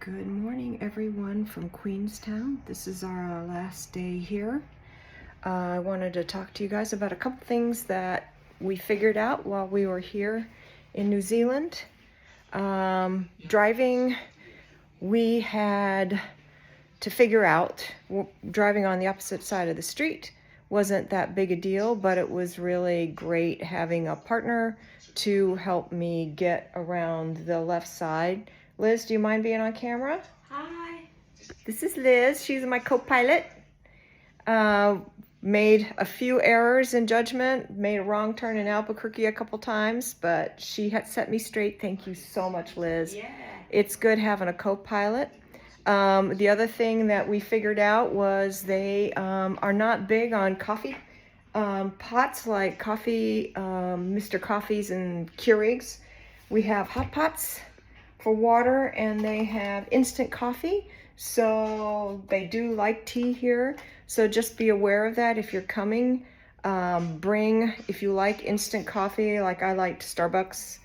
Good morning, everyone from Queenstown. This is our last day here. I wanted to talk to you guys about a couple things that we figured out while we were here in New Zealand. Driving, we had to figure out, driving on the opposite side of the street wasn't that big a deal, but it was really great having a partner to help me get around the left side. Liz, do you mind being on camera? Hi. This is Liz. She's my co-pilot. Made a few errors in judgment, made a wrong turn in Albuquerque a couple times, but she had set me straight. Thank you so much, Liz. Yeah. It's good having a co-pilot. The other thing that we figured out was they are not big on coffee pots like coffee, Mr. Coffees and Keurigs. We have hot pots for water, and they have instant coffee, so they do like tea here. So just be aware of that if you're coming. Bring, if you like instant coffee, like I liked Starbucks,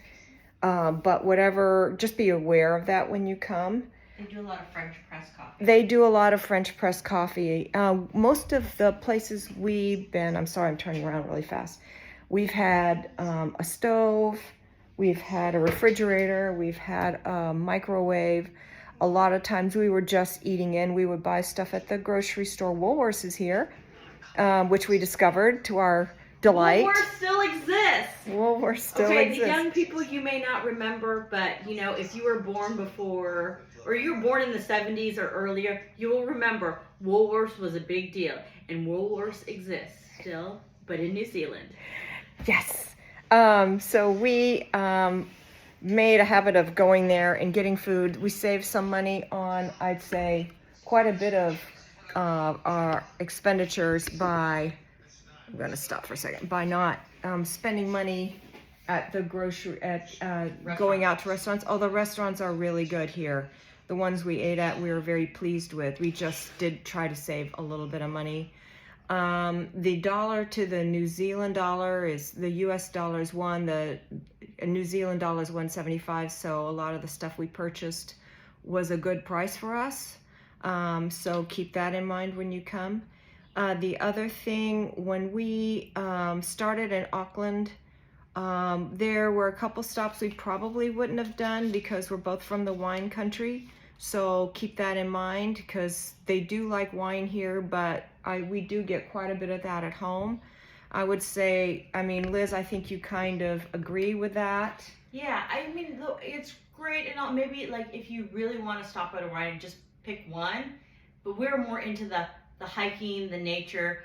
but whatever, just be aware of that when you come. They do a lot of French press coffee. They do a lot of French press coffee. Most of the places we've been, I'm sorry, I'm turning around really fast. We've had a stove, we've had a refrigerator, we've had a microwave. A lot of times we were just eating in. We would buy stuff at the grocery store. Woolworths is here, which we discovered to our delight. Woolworths still exists. Woolworths still Okay, exists. the young people you may not remember, but you know, if you were born before, or you were born in the 70s or earlier, you will remember Woolworths was a big deal. And Woolworths exists still, but in New Zealand. Yes. So we made a habit of going there and getting food. We saved some money on, I'd say, quite a bit of our expenditures by, I'm going to stop for a second, by not spending money at the grocery, going out to restaurants. Oh, the restaurants are really good here. The ones we ate at, we were very pleased with. We just did try to save a little bit of money. The dollar to the New Zealand dollar is, the US dollar is one, the New Zealand dollar is 175, so a lot of the stuff we purchased was a good price for us. So keep that in mind when you come. The other thing, when we started in Auckland, there were a couple stops we probably wouldn't have done because we're both from the wine country. So keep that in mind because they do like wine here, but we do get quite a bit of that at home. I would say, I mean, Liz, I think you kind of agree with that. Yeah, I mean, it's great, and maybe like if you really want to stop at a wine, just pick one. But we're more into the hiking, the nature.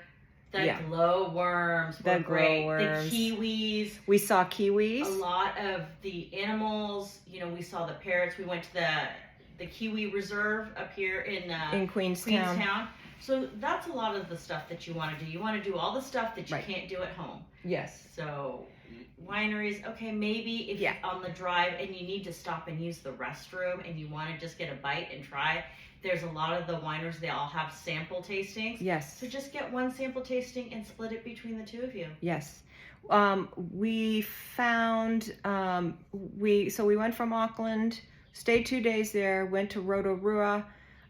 The glowworms were great. Glowworms. The kiwis. We saw kiwis. A lot of the animals. You know, we saw the parrots. We went to the Kiwi Reserve up here in Queenstown. So that's a lot of the stuff that you want to do. You want to do all the stuff that you can't do at home. Yes. So wineries, okay, maybe if you're on the drive and you need to stop and use the restroom and you want to just get a bite and try, there's a lot of the wineries, they all have sample tastings. Yes. So just get one sample tasting and split it between the two of you. Yes. We found, so we went from Auckland, stayed 2 days there, went to Rotorua.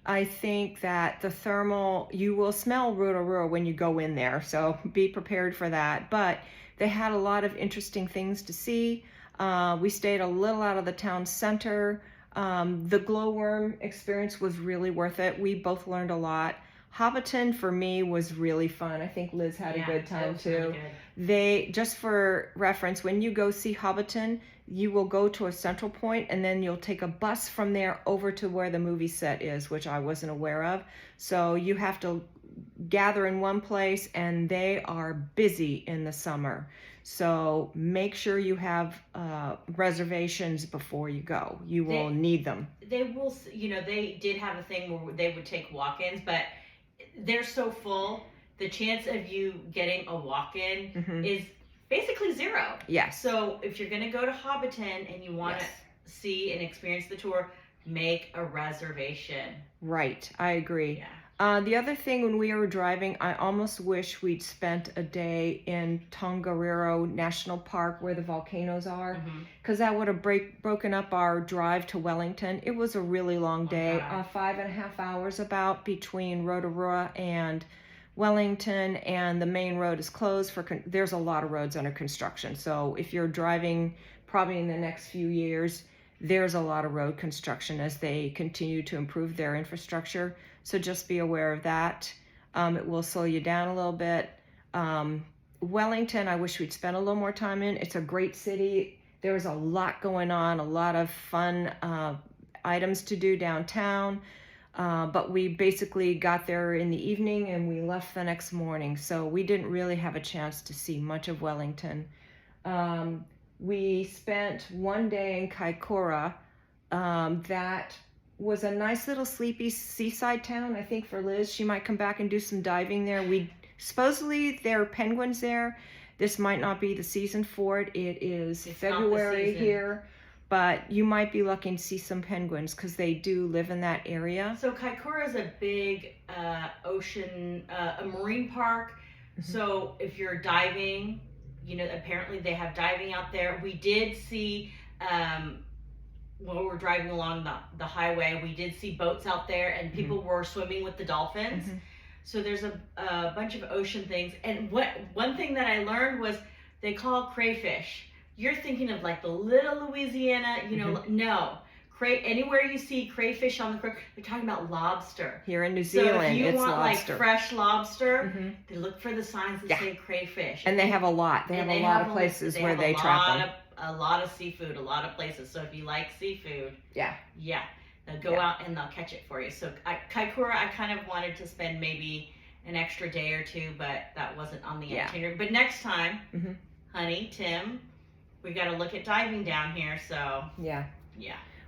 I think that the thermal, you will smell Rotorua when you go in there, so be prepared for that. But they had a lot of interesting things to see. We stayed a little out of the town center. The glowworm experience was really worth it. We both learned a lot. Hobbiton for me was really fun. I think Liz had a good time too. Really good. They, just for reference, when you go see Hobbiton, you will go to a central point and then you'll take a bus from there over to where the movie set is, which I wasn't aware of. So you have to gather in one place, and they are busy in the summer. So make sure you have reservations before you go. You will need them. They will, you know, they did have a thing where they would take walk-ins, but they're so full, the chance of you getting a walk-in is basically zero. Yes. So if you're going to go to Hobbiton and you want to see and experience the tour, make a reservation. Right. I agree. The other thing, when we were driving, I almost wish we'd spent a day in Tongariro National Park where the volcanoes are, because that would have broken up our drive to Wellington. It was a really long day, 5.5 hours about between Rotorua and Wellington, and the main road is closed there's a lot of roads under construction. So if you're driving probably in the next few years, there's a lot of road construction as they continue to improve their infrastructure. So just be aware of that. It will slow you down a little bit. Wellington, I wish we'd spent a little more time in. It's a great city. There was a lot going on, a lot of fun items to do downtown. But we basically got there in the evening and we left the next morning. So we didn't really have a chance to see much of Wellington. We spent one day in Kaikoura. That was a nice little sleepy seaside town. I think for Liz, she might come back and do some diving there. Supposedly there are penguins there. This might not be the season for it. It's February here, but you might be lucky to see some penguins because they do live in that area. So Kaikoura is a big ocean, a marine park. So if you're diving, apparently they have diving out there. We did see, when we were driving along the highway, we did see boats out there and people were swimming with the dolphins. So there's a bunch of ocean things. And one thing that I learned was they call crayfish. You're thinking of like the little Louisiana, no. Anywhere you see crayfish on the creek, they're talking about lobster. Here in New Zealand, so if you it's want lobster. Like fresh lobster, they look for the signs that say crayfish. And they have a lot. They have a lot of places where they trap them. A lot of seafood, a lot of places. So if you like seafood, yeah, they'll go out and they'll catch it for you. So Kaikoura, I kind of wanted to spend maybe an extra day or two, but that wasn't on the itinerary. But next time, honey, Tim, we got to look at diving down here. So yeah.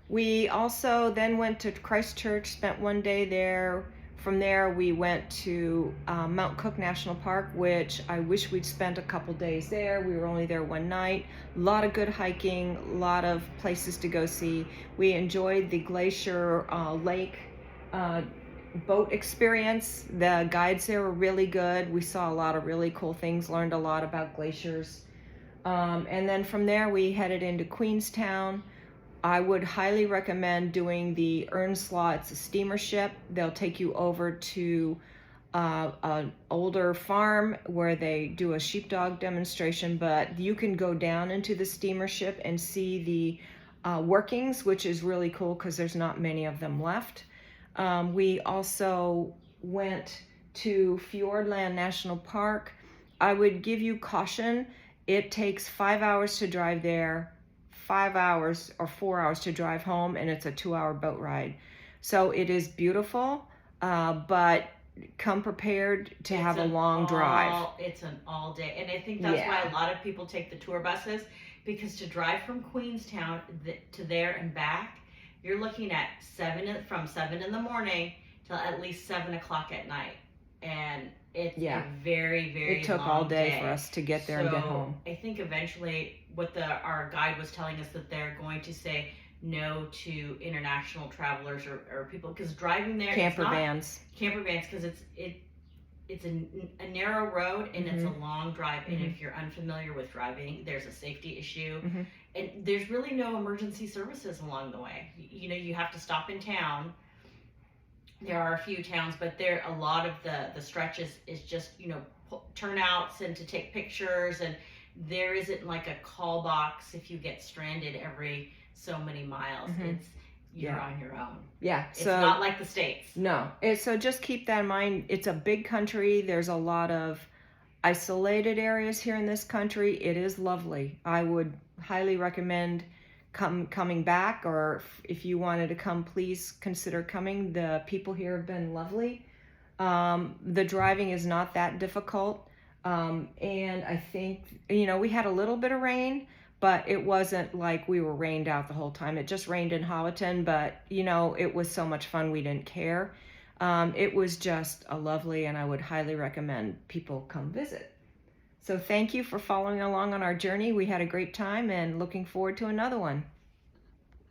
We also then went to Christchurch, spent one day there. From there, we went to Mount Cook National Park, which I wish we'd spent a couple days there. We were only there one night. A lot of good hiking, a lot of places to go see. We enjoyed the Glacier Lake boat experience. The guides there were really good. We saw a lot of really cool things, learned a lot about glaciers. And then from there, we headed into Queenstown. I would highly recommend doing the Earnslaw. It's a steamer ship. They'll take you over to an older farm where they do a sheepdog demonstration, but you can go down into the steamer ship and see the workings, which is really cool because there's not many of them left. We also went to Fiordland National Park. I would give you caution. It takes 5 hours to drive there, 5 hours or 4 hours to drive home, and it's a 2-hour boat ride. So it is beautiful, but come prepared to have a long drive. It's an all day. And I think that's why a lot of people take the tour buses, because to drive from Queenstown to there and back, you're looking at from 7 in the morning till at least 7 o'clock at night. And it's a very, very It took long all day for us to get there and get home. I think eventually what our guide was telling us, that they're going to say no to international travelers or people, because driving there, camper vans, because it's a narrow road and it's a long drive, and if you're unfamiliar with driving, there's a safety issue, and there's really no emergency services along the way. You have to stop in town. There are a few towns, but a lot of the stretches is just turnouts and to take pictures, and there isn't like a call box if you get stranded every so many miles. You're on your own. It's not like the States. No. So just keep that in mind. It's a big country. There's a lot of isolated areas here in this country. It is lovely. I would highly recommend coming back, or if you wanted to come, please consider coming. The people here have been lovely. The driving is not that difficult. And I think, we had a little bit of rain, but it wasn't like we were rained out the whole time. It just rained in Howleton, but it was so much fun we didn't care. It was just a lovely, and I would highly recommend people come visit. So thank you for following along on our journey. We had a great time and looking forward to another one.